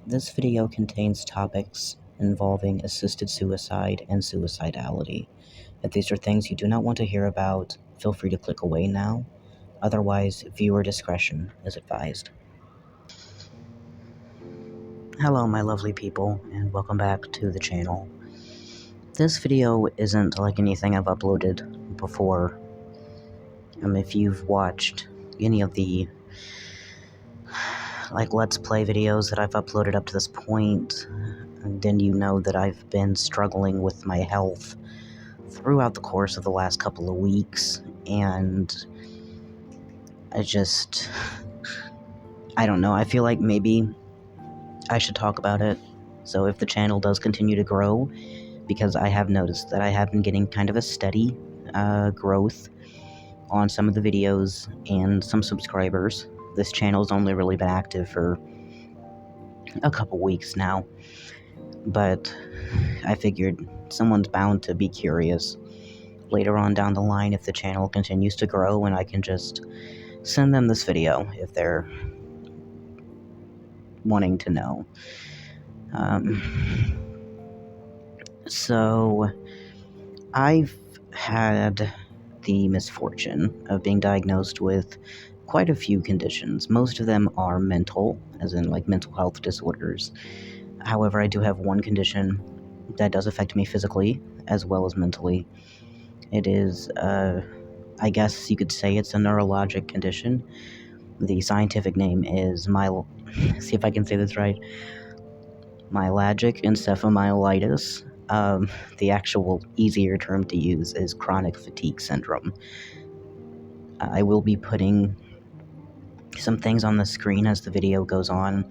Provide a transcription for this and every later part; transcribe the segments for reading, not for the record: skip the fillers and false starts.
This video contains topics involving assisted suicide and suicidality. If these are things you do not want to hear about, feel free to click away now. Otherwise, viewer discretion is advised. Hello, my lovely people, and welcome back to the channel. This video isn't like anything I've uploaded before. If you've watched any of the Let's Play videos that I've uploaded up to this point, then you know that I've been struggling with my health throughout the course of the last couple of weeks, and I don't know, I feel like maybe I should talk about it. So if the channel does continue to grow, because I have noticed that I have been getting kind of a steady growth on some of the videos and some subscribers. This channel's only really been active for a couple weeks now, but I figured someone's bound to be curious later on down the line if the channel continues to grow, and I can just send them this video if they're wanting to know. So I've had the misfortune of being diagnosed with quite a few conditions. Most of them are mental, as in mental health disorders. However, I do have one condition that does affect me physically as well as mentally. It is, I guess you could say it's a neurologic condition. The scientific name is see if I can say this right, myalgic encephalomyelitis. The actual easier term to use is chronic fatigue syndrome. I will be putting some things on the screen as the video goes on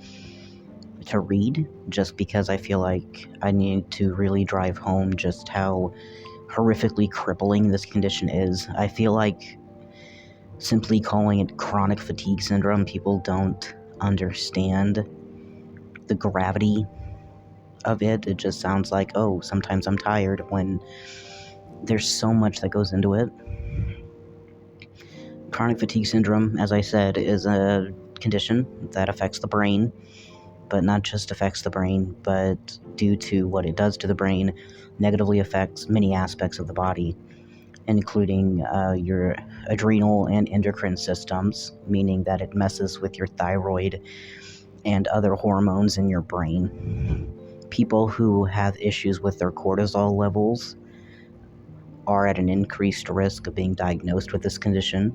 to read, just because I feel like I need to really drive home just how horrifically crippling this condition is. I feel like simply calling it chronic fatigue syndrome, people don't understand the gravity of it. It just sounds like, oh, sometimes I'm tired, when there's so much that goes into it. Chronic fatigue syndrome, as I said, is a condition that affects the brain, but not just affects the brain, but due to what it does to the brain, negatively affects many aspects of the body, including your adrenal and endocrine systems, meaning that it messes with your thyroid and other hormones in your brain. People who have issues with their cortisol levels are at an increased risk of being diagnosed with this condition.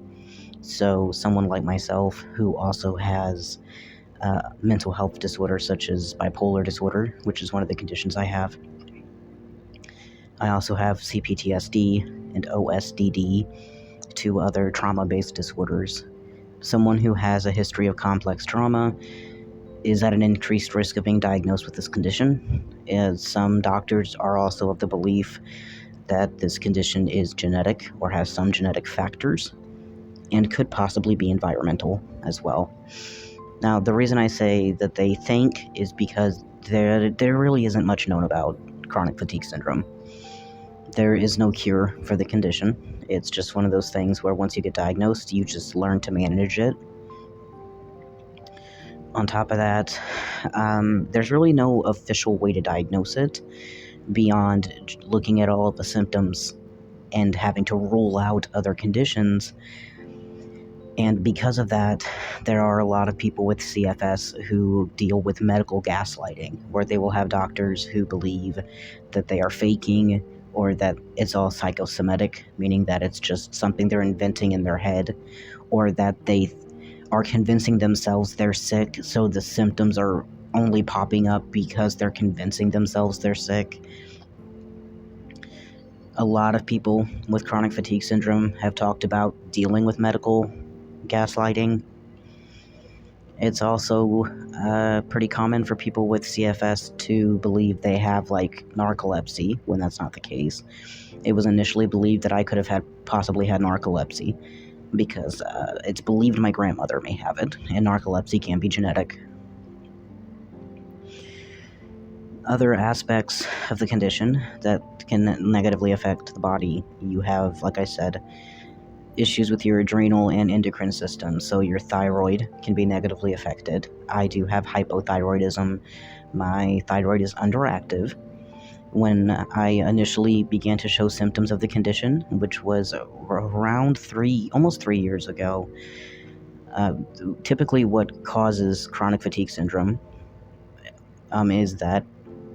So someone like myself, who also has mental health disorders such as bipolar disorder, which is one of the conditions I have. I also have CPTSD and OSDD, two other trauma-based disorders. Someone who has a history of complex trauma is at an increased risk of being diagnosed with this condition, as some doctors are also of the belief that this condition is genetic or has some genetic factors, and could possibly be environmental as well. Now, the reason I say that they think is because there really isn't much known about chronic fatigue syndrome. There is no cure for the condition. It's just one of those things where once you get diagnosed, you just learn to manage it. On top of that, there's really no official way to diagnose it beyond looking at all of the symptoms and having to rule out other conditions. And because of that, there are a lot of people with CFS who deal with medical gaslighting, where they will have doctors who believe that they are faking, or that it's all psychosomatic, meaning that it's just something they're inventing in their head, or that they are convincing themselves they're sick, so the symptoms are only popping up because they're convincing themselves they're sick. A lot of people with chronic fatigue syndrome have talked about dealing with medical gaslighting. It's also pretty common for people with CFS to believe they have narcolepsy, when that's not the case. It was initially believed that I could have possibly had narcolepsy, because it's believed my grandmother may have it, and narcolepsy can be genetic. Other aspects of the condition that can negatively affect the body, you have, like I said, issues with your adrenal and endocrine system, so your thyroid can be negatively affected. I do have hypothyroidism. My thyroid is underactive. When I initially began to show symptoms of the condition, which was around almost 3 years ago, typically what causes chronic fatigue syndrome is that,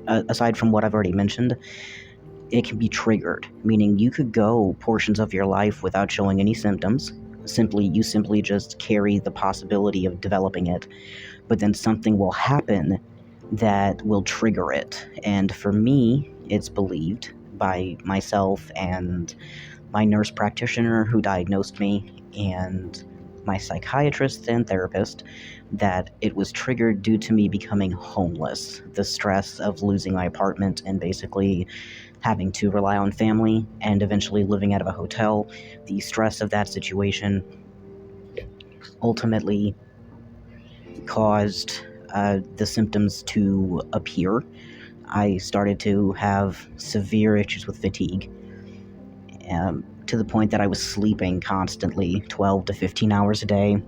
aside from what I've already mentioned, it can be triggered, meaning you could go portions of your life without showing any symptoms. You simply just carry the possibility of developing it, but then something will happen that will trigger it. And for me, it's believed by myself and my nurse practitioner who diagnosed me and my psychiatrist and therapist that it was triggered due to me becoming homeless. The stress of losing my apartment and basically having to rely on family and eventually living out of a hotel, the stress of that situation ultimately caused the symptoms to appear. I started to have severe issues with fatigue, to the point that I was sleeping constantly, 12 to 15 hours a day.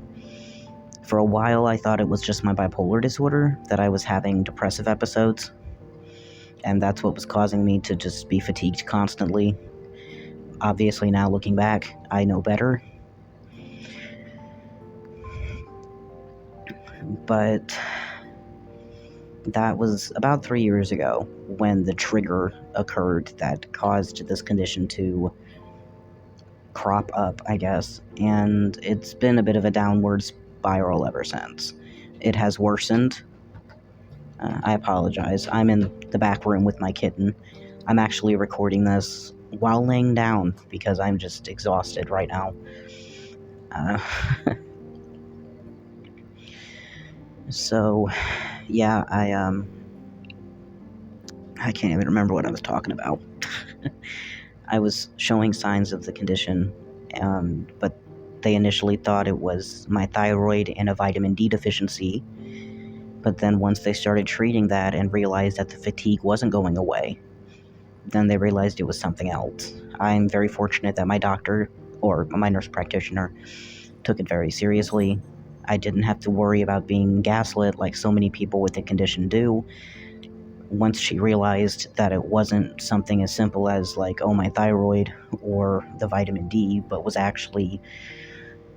For a while, I thought it was just my bipolar disorder, that I was having depressive episodes, and that's what was causing me to just be fatigued constantly. Obviously, now looking back, I know better. But that was about 3 years ago when the trigger occurred that caused this condition to crop up, I guess, and it's been a bit of a downward spiral ever since. It has worsened. I apologize. I'm in the back room with my kitten. I'm actually recording this while laying down because I'm just exhausted right now. So, yeah, I can't even remember what I was talking about. I was showing signs of the condition, but they initially thought it was my thyroid and a vitamin D deficiency. But then once they started treating that and realized that the fatigue wasn't going away, then they realized it was something else. I'm very fortunate that my doctor, or my nurse practitioner, took it very seriously. I didn't have to worry about being gaslit like so many people with the condition do. Once she realized that it wasn't something as simple as like, oh, my thyroid or the vitamin D, but was actually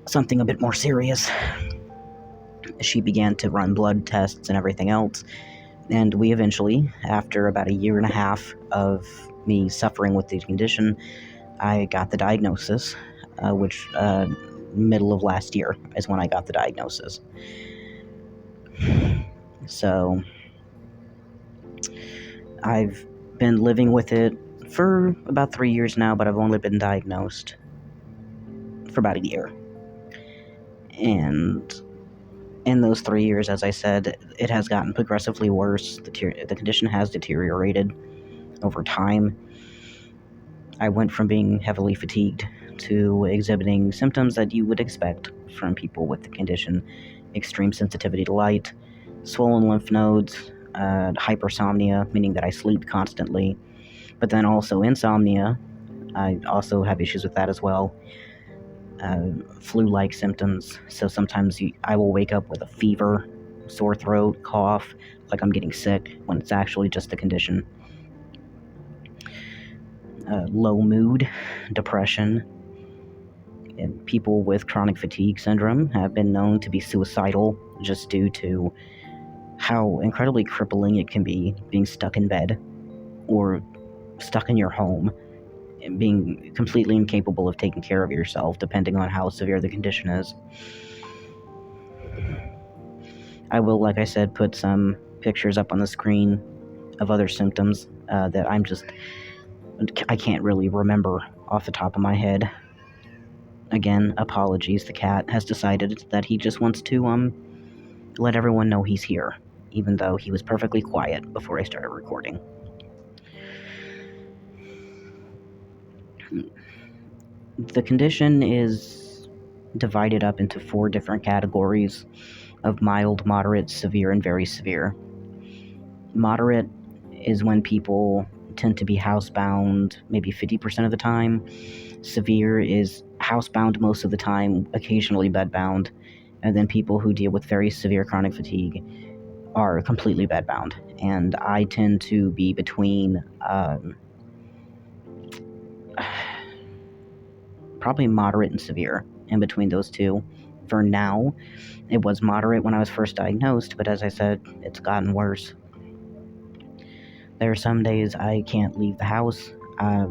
something a bit more serious, she began to run blood tests and everything else. And we eventually, after about a year and a half of me suffering with the condition, I got the diagnosis, which middle of last year is when I got the diagnosis. So I've been living with it for about 3 years now, but I've only been diagnosed for about a year. And in those 3 years, as I said, it has gotten progressively worse. The condition has deteriorated over time. I went from being heavily fatigued to exhibiting symptoms that you would expect from people with the condition: extreme sensitivity to light, swollen lymph nodes, hypersomnia, meaning that I sleep constantly, but then also insomnia. I also have issues with that as well. Flu-like symptoms, so sometimes I will wake up with a fever, sore throat, cough, like I'm getting sick, when it's actually just a condition. Low mood, depression, and people with chronic fatigue syndrome have been known to be suicidal just due to how incredibly crippling it can be being stuck in bed or stuck in your home and being completely incapable of taking care of yourself, depending on how severe the condition is. I will, like I said, put some pictures up on the screen of other symptoms that I can't really remember off the top of my head. Again, apologies. The cat has decided that he just wants to let everyone know he's here, even though he was perfectly quiet before I started recording. The condition is divided up into 4 different categories of mild, moderate, severe, and very severe. Moderate is when people tend to be housebound maybe 50% of the time. Severe is housebound most of the time, occasionally bedbound, and then people who deal with very severe chronic fatigue are completely bedbound. And I tend to be between probably moderate and severe, in between those two. For now, it was moderate when I was first diagnosed, but as I said, it's gotten worse. There are some days I can't leave the house.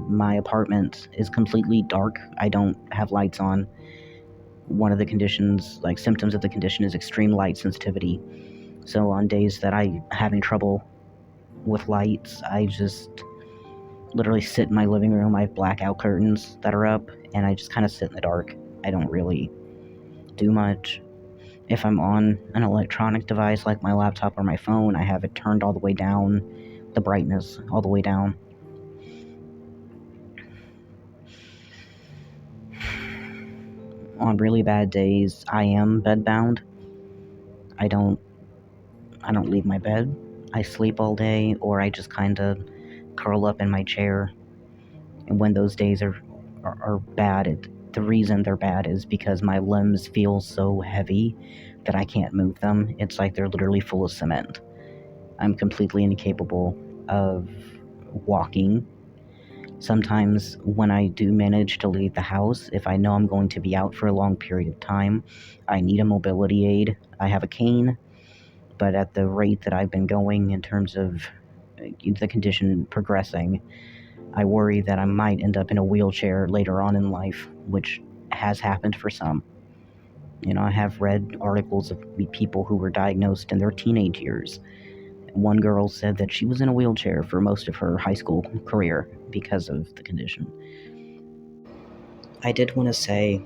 My apartment is completely dark. I don't have lights on. One of the conditions, like symptoms of the condition, is extreme light sensitivity. So on days that I'm having trouble with lights, I just literally sit in my living room. I have blackout curtains that are up, and I just kind of sit in the dark. I don't really do much. If I'm on an electronic device like my laptop or my phone, I have it turned all the way down, the brightness all the way down. On really bad days, I am bedbound. I don't leave my bed. I sleep all day, or I just kind of curl up in my chair. And when those days are bad, the reason they're bad is because my limbs feel so heavy that I can't move them. It's like they're literally full of cement. I'm completely incapable of walking. Sometimes when I do manage to leave the house, if I know I'm going to be out for a long period of time, I need a mobility aid. I have a cane, but at the rate that I've been going in terms of the condition progressing, I worry that I might end up in a wheelchair later on in life, which has happened for some. I have read articles of people who were diagnosed in their teenage years. One girl said that she was in a wheelchair for most of her high school career because of the condition. I did want to say,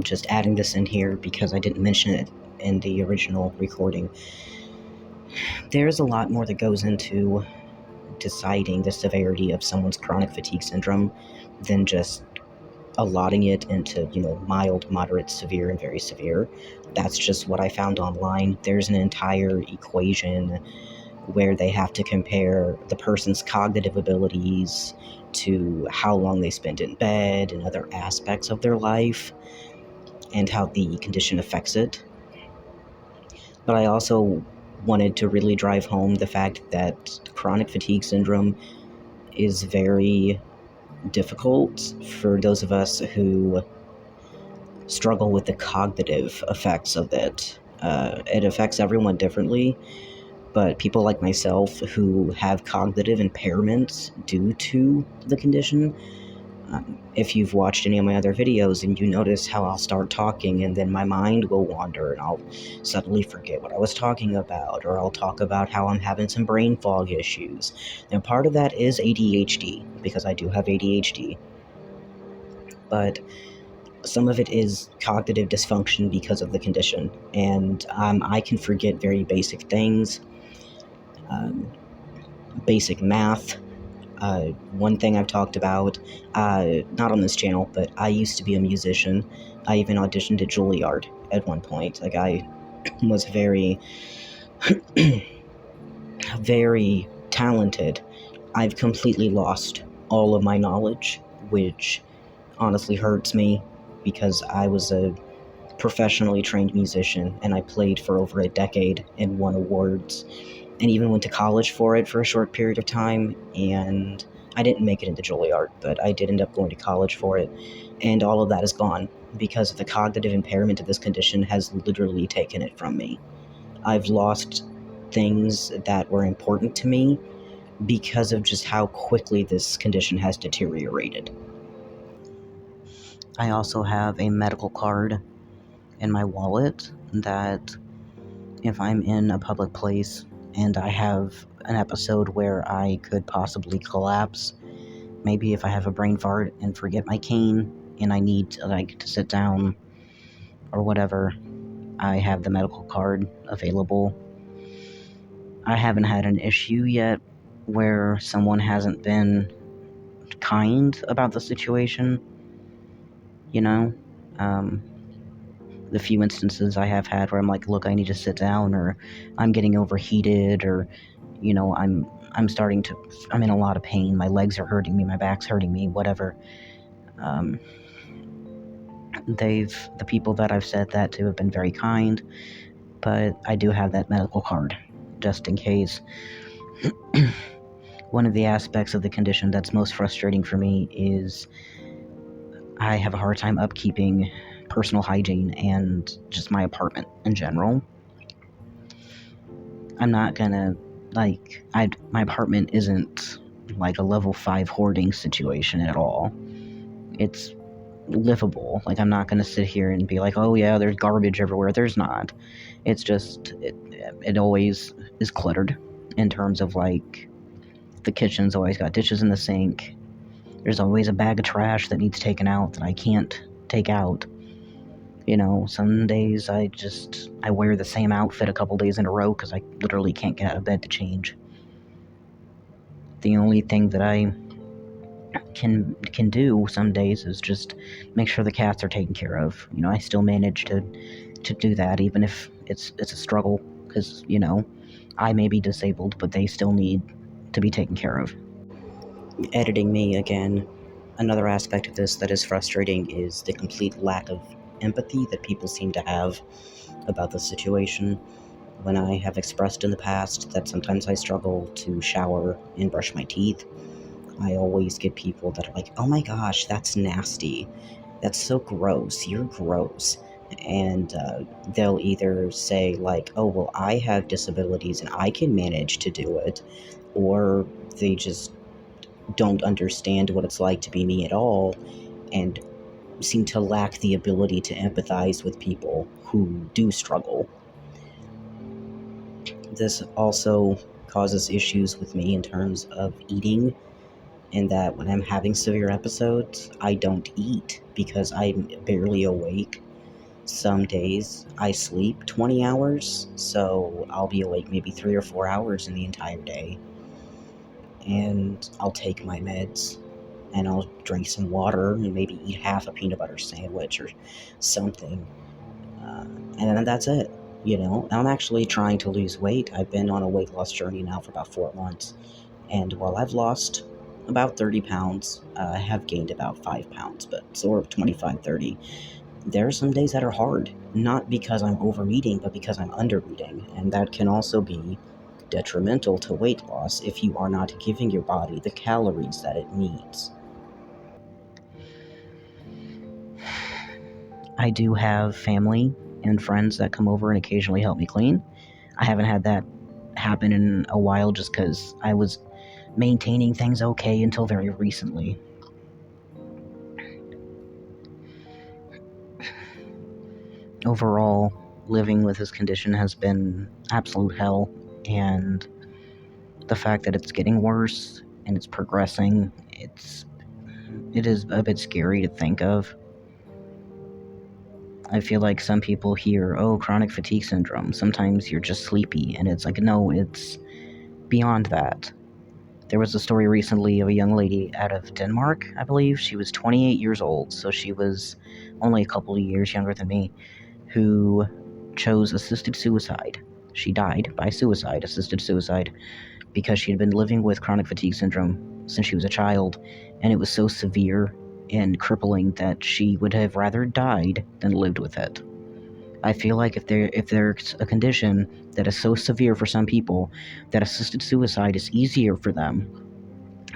just adding this in here because I didn't mention it in the original recording, there's a lot more that goes into deciding the severity of someone's chronic fatigue syndrome than just allotting it into, mild, moderate, severe, and very severe. That's just what I found online. There's an entire equation where they have to compare the person's cognitive abilities to how long they spend in bed and other aspects of their life and how the condition affects it. But I also wanted to really drive home the fact that chronic fatigue syndrome is very difficult for those of us who struggle with the cognitive effects of it. It affects everyone differently, but people like myself who have cognitive impairments due to the condition, if you've watched any of my other videos and you notice how I'll start talking and then my mind will wander and I'll suddenly forget what I was talking about, or I'll talk about how I'm having some brain fog issues. Now, part of that is ADHD, because I do have ADHD, but some of it is cognitive dysfunction because of the condition, and I can forget very basic things, basic math. One thing I've talked about, not on this channel, but I used to be a musician. I even auditioned at Juilliard at one point. Like, I was very, very talented. I've completely lost all of my knowledge, which honestly hurts me because I was a professionally trained musician and I played for over a decade and won awards and even went to college for it for a short period of time, and I didn't make it into Juilliard, but I did end up going to college for it, and all of that is gone because the cognitive impairment of this condition has literally taken it from me. I've lost things that were important to me because of just how quickly this condition has deteriorated. I also have a medical card in my wallet that if I'm in a public place and I have an episode where I could possibly collapse, maybe if I have a brain fart and forget my cane and I need to sit down or whatever, I have the medical card available. I haven't had an issue yet where someone hasn't been kind about the situation, you know? The few instances I have had where I'm like, look, I need to sit down, or I'm getting overheated, or, I'm in a lot of pain, my legs are hurting me, my back's hurting me, whatever. The people that I've said that to have been very kind, but I do have that medical card, just in case. One of the aspects of the condition that's most frustrating for me is I have a hard time upkeeping personal hygiene and just my apartment in general. I'm not gonna, my apartment isn't like a level 5 hoarding situation at all. It's livable. Like, I'm not gonna sit here and be like, oh yeah, there's garbage everywhere. There's not. It's just, it always is cluttered in terms of, like, the kitchen's always got dishes in the sink. There's always a bag of trash that needs taken out that I can't take out. You know, some days I wear the same outfit a couple days in a row because I literally can't get out of bed to change. The only thing that I can do some days is just make sure the cats are taken care of. You know, I still manage to do that, even if it's a struggle, because, you know, I may be disabled, but they still need to be taken care of. Editing me again. Another aspect of this that is frustrating is the complete lack of empathy that people seem to have about the situation. When I have expressed in the past that sometimes I struggle to shower and brush my teeth, I always get people that are like, oh my gosh, that's nasty. That's so gross. You're gross. And they'll either say, like, oh, well, I have disabilities and I can manage to do it, or they just don't understand what it's like to be me at all and seem to lack the ability to empathize with people who do struggle. This also causes issues with me in terms of eating, in that when I'm having severe episodes, I don't eat because I'm barely awake. Some days I sleep 20 hours, so I'll be awake maybe 3 or 4 hours in the entire day. And I'll take my meds, and I'll drink some water and maybe eat half a peanut butter sandwich or something. And then that's it. You know, I'm actually trying to lose weight. I've been on a weight loss journey now for about 4 months. And while I've lost about 30 pounds, I have gained about 5 pounds, but sort of 25, 30. There are some days that are hard, not because I'm overeating, but because I'm undereating. And that can also be detrimental to weight loss if you are not giving your body the calories that it needs. I do have family and friends that come over and occasionally help me clean. I haven't had that happen in a while just because I was maintaining things okay until very recently. Overall, living with this condition has been absolute hell, and the fact that it's getting worse and it's progressing, it is a bit scary to think of. I feel like some people hear, oh, chronic fatigue syndrome, sometimes you're just sleepy, and it's like, no, it's beyond that. There was a story recently of a young lady out of Denmark, I believe. She was 28 years old, so she was only a couple of years younger than me, who chose assisted suicide. She died by suicide, assisted suicide, because she had been living with chronic fatigue syndrome since she was a child, and it was so severe and crippling that she would have rather died than lived with it. I feel like if there's a condition that is so severe for some people that assisted suicide is easier for them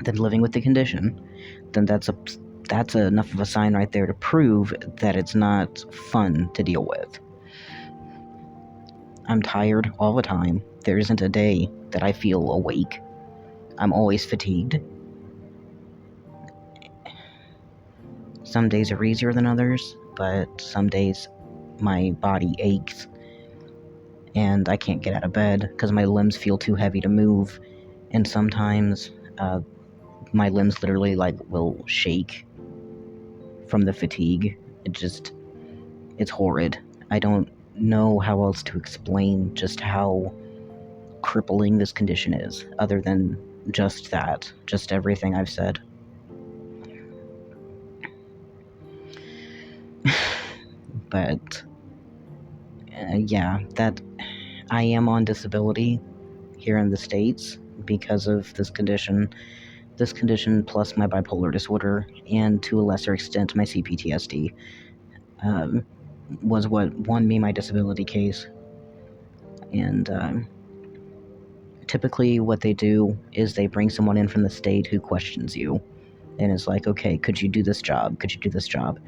than living with the condition, then that's enough of a sign right there to prove that it's not fun to deal with. I'm tired all the time. There isn't a day that I feel awake. I'm always fatigued. Some days are easier than others, but some days my body aches and I can't get out of bed because my limbs feel too heavy to move, and sometimes my limbs literally will shake from the fatigue. It's horrid. I don't know how else to explain just how crippling this condition is, other than just everything I've said. But yeah, that I am on disability here in the States because of this condition. This condition plus my bipolar disorder, and to a lesser extent my CPTSD. was what won me my disability case. And typically what they do is they bring someone in from the state who questions you. And it's like, okay, could you do this job? Could you do this job?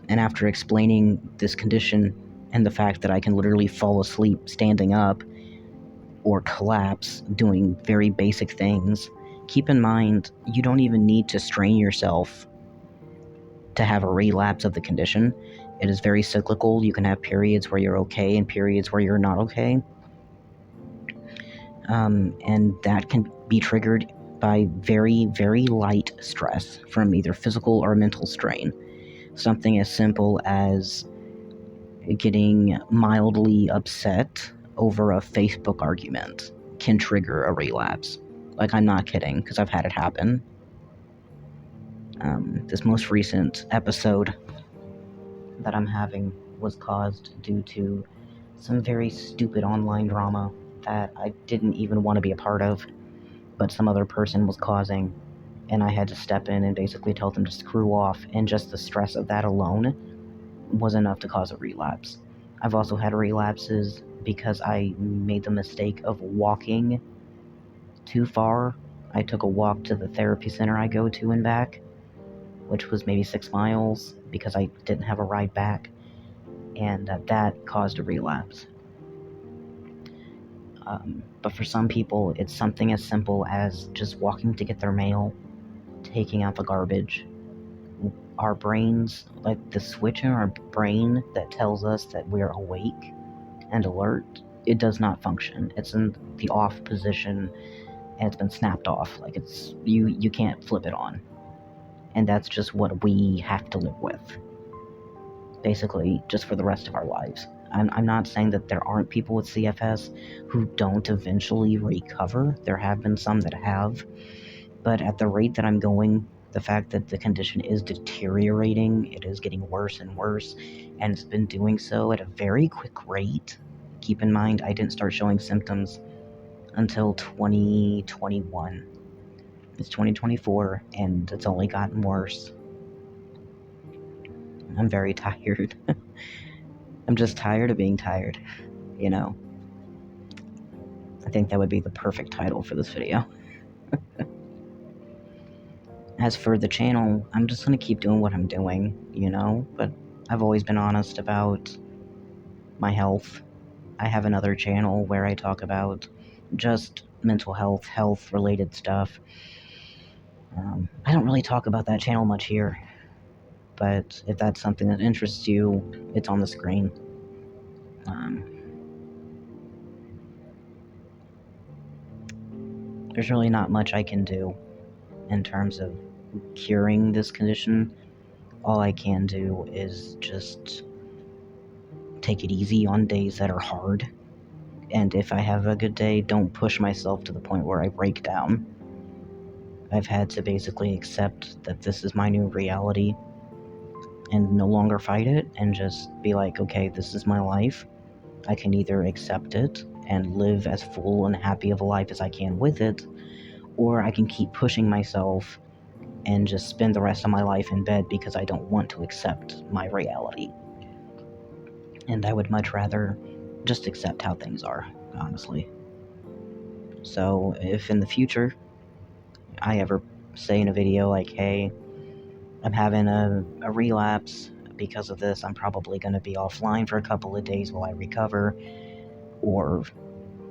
And after explaining this condition and the fact that I can literally fall asleep standing up or collapse doing very basic things, keep in mind, you don't even need to strain yourself to have a relapse of the condition. It is very cyclical. You can have periods where you're okay and periods where you're not okay. And that can be triggered by very, very light stress from either physical or mental strain. Something as simple as getting mildly upset over a Facebook argument can trigger a relapse. Like, I'm not kidding, because I've had it happen. This most recent episode that I'm having was caused due to some very stupid online drama that I didn't even want to be a part of, but some other person was causing, and I had to step in and basically tell them to screw off, and just the stress of that alone was enough to cause a relapse. I've also had relapses because I made the mistake of walking too far. I took a walk to the therapy center I go to and back, which was maybe 6 miles, because I didn't have a ride back, and that caused a relapse. But for some people, it's something as simple as just walking to get their mail, taking out the garbage. Our brains, like the switch in our brain that tells us that we're awake and alert, it does not function. It's in the off position, and it's been snapped off. Like, it's you can't flip it on. And that's just what we have to live with, basically, just for the rest of our lives. I'm not saying that there aren't people with CFS who don't eventually recover. There have been some that have. But at the rate that I'm going, the fact that the condition is deteriorating, it is getting worse and worse, and it's been doing so at a very quick rate. Keep in mind, I didn't start showing symptoms until 2021. It's 2024, and it's only gotten worse. I'm very tired. I'm just tired of being tired, you know? I think that would be the perfect title for this video. As for the channel, I'm just gonna keep doing what I'm doing, you know? But I've always been honest about my health. I have another channel where I talk about just mental health, health-related stuff. I don't really talk about that channel much here, but if that's something that interests you, it's on the screen. There's really not much I can do in terms of curing this condition. All I can do is just take it easy on days that are hard. And if I have a good day, don't push myself to the point where I break down. I've had to basically accept that this is my new reality and no longer fight it, and just be like, okay, this is my life. I can either accept it and live as full and happy of a life as I can with it, or I can keep pushing myself and just spend the rest of my life in bed because I don't want to accept my reality. And I would much rather just accept how things are, honestly. So if in the future I ever say in a video like, hey, I'm having a relapse because of this, I'm probably going to be offline for a couple of days while I recover, or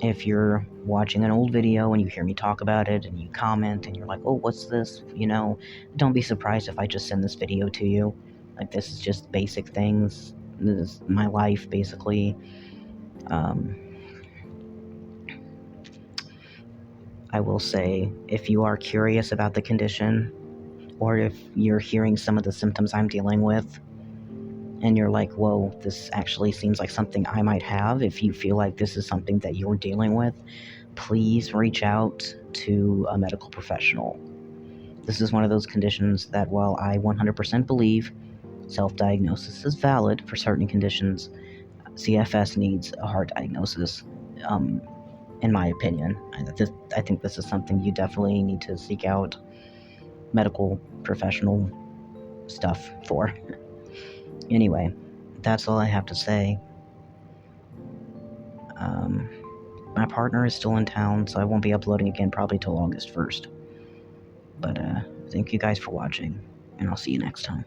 if you're watching an old video and you hear me talk about it and you comment and you're like, oh, what's this, you know, don't be surprised if I just send this video to you. Like, this is just basic things. This is my life, basically. I will say, if you are curious about the condition, or if you're hearing some of the symptoms I'm dealing with, and you're like, whoa, this actually seems like something I might have, if you feel like this is something that you're dealing with, please reach out to a medical professional. This is one of those conditions that, while I 100% believe self-diagnosis is valid for certain conditions, CFS needs a hard diagnosis, in my opinion. I think this is something you definitely need to seek out medical professional stuff for. Anyway, that's all I have to say. My partner is still in town, so I won't be uploading again probably till August 1st. But, thank you guys for watching, and I'll see you next time.